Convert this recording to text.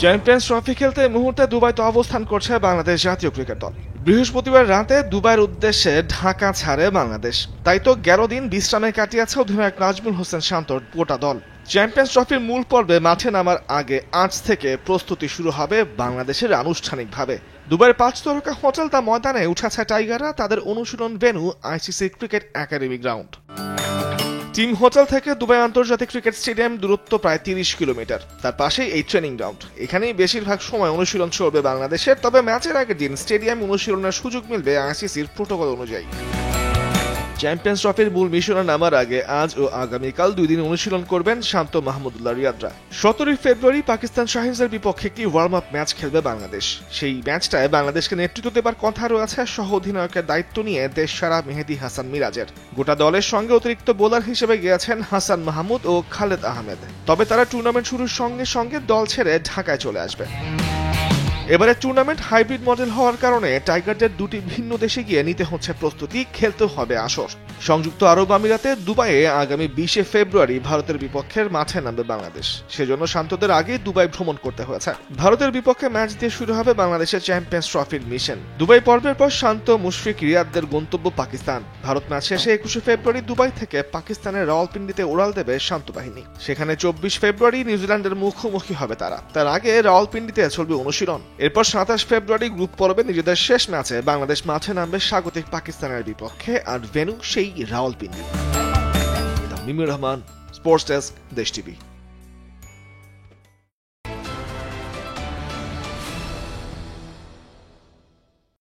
Champions trophy খেলতে এই মুহূর্তে দুবাইতে অবস্থান করছে বাংলাদেশ জাতীয় ক্রিকেট দল। বৃহস্পতিবার রাতে দুবাইয়ের উদ্দেশ্যে ঢাকা ছাড়ে বাংলাদেশ। তাই তো 11 দিন বিশ্রামে কাটিয়েছে অধিনায়ক নাজমুল হোসেন শান্তর গোটা দল। চ্যাম্পিয়ন্স ট্রফির মূল পর্বে মাঠে নামার আগে আজ থেকে প্রস্তুতি শুরু হবে বাংলাদেশের আনুষ্ঠানিকভাবে। দুবাইয়ের 5 তারকা হোটেল দ্য ময়দানে উঠেছে টাইগাররা তাদের অনুশীলন venue ICC cricket academy ground. Team hotel থেকে দুবাই আন্তর্জাতিক ক্রিকেট স্টেডিয়াম দূরত্ব প্রায় 30 কিলোমিটার। তার পাশেই এই ট্রেনিং গ্রাউন্ড। এখানেই বেশিরভাগ সময় অনুশীলন চলবে বাংলাদেশের। তবে ম্যাচের আগের দিন স্টেডিয়াম অনুশীলনের সুযোগ মিলবে আইসিসির প্রোটোকল অনুযায়ী। চ্যাম্পিয়ন্স ট্রফির মূল মিশনে নামার আগে আজ ও আগামীকাল 2 দিন অনুশীলন করবেন শান্ত মাহমুদুল্লাহ রিয়াদরা। 17 ফেব্রুয়ারি পাকিস্তান শাহিনজের বিপক্ষে একটি ওয়ার্ম আপ ম্যাচ খেলবে বাংলাদেশ। সেই ম্যাচটায় বাংলাদেশকে নেতৃত্ব দেবার কথা রয়েছে সহ অধিনায়কের দায়িত্ব নিয়ে দেশসারা মেহেদী হাসান মিরাজের। গোটা দলের সঙ্গে অতিরিক্ত বোলার হিসেবে গিয়েছেন হাসান মাহমুদ ও খালেদ আহমেদ। তবে তারা টুর্নামেন্ট শুরুর সঙ্গে সঙ্গে দল ছেড়ে ঢাকায় চলে আসবে। এবারে টুর্নামেন্ট হাইব্রিড মডেল হওয়ার কারণে টাইগারদের দুটি ভিন্ন দেশে গিয়ে নিতে হচ্ছে প্রস্তুতি, খেলতে হবে আসর। সংযুক্ত আরব আমিরাতে দুবাইয়ে আগামী 20 ফেব্রুয়ারি ভারতের বিপক্ষের মাঠে নামবে বাংলাদেশ। সেজন্য শান্তদের আগে দুবাই ভ্রমণ করতে হয়েছে। ভারতের বিপক্ষে ম্যাচ দিয়ে শুরু হবে বাংলাদেশের চ্যাম্পিয়ন্স ট্রফির মিশন। দুবাই পর্বের পর শান্ত, মুশফিক, রিয়াদদের গন্তব্য পাকিস্তান। ভারত ম্যাচ শেষে 21 ফেব্রুয়ারি দুবাই থেকে পাকিস্তানের রাওয়ালপিন্ডিতে উড়াল দেবে শান্ত বাহিনী। সেখানে 24 ফেব্রুয়ারি নিউজিল্যান্ডের মুখোমুখি হবে তারা। তার আগে রাওয়ালপিন্ডিতে চলবে অনুশীলন। এরপর 27 ফেব্রুয়ারি গ্রুপ পর্বে নিজেদের শেষ ম্যাচে বাংলাদেশ মাঠে নামবে স্বাগতিক পাকিস্তানের বিপক্ষে, আর ভেন্যু সেই রাওয়ালপিন্ডি। মিমির রহমান, স্পোর্টস ডেস্ক, দেশ টিভি।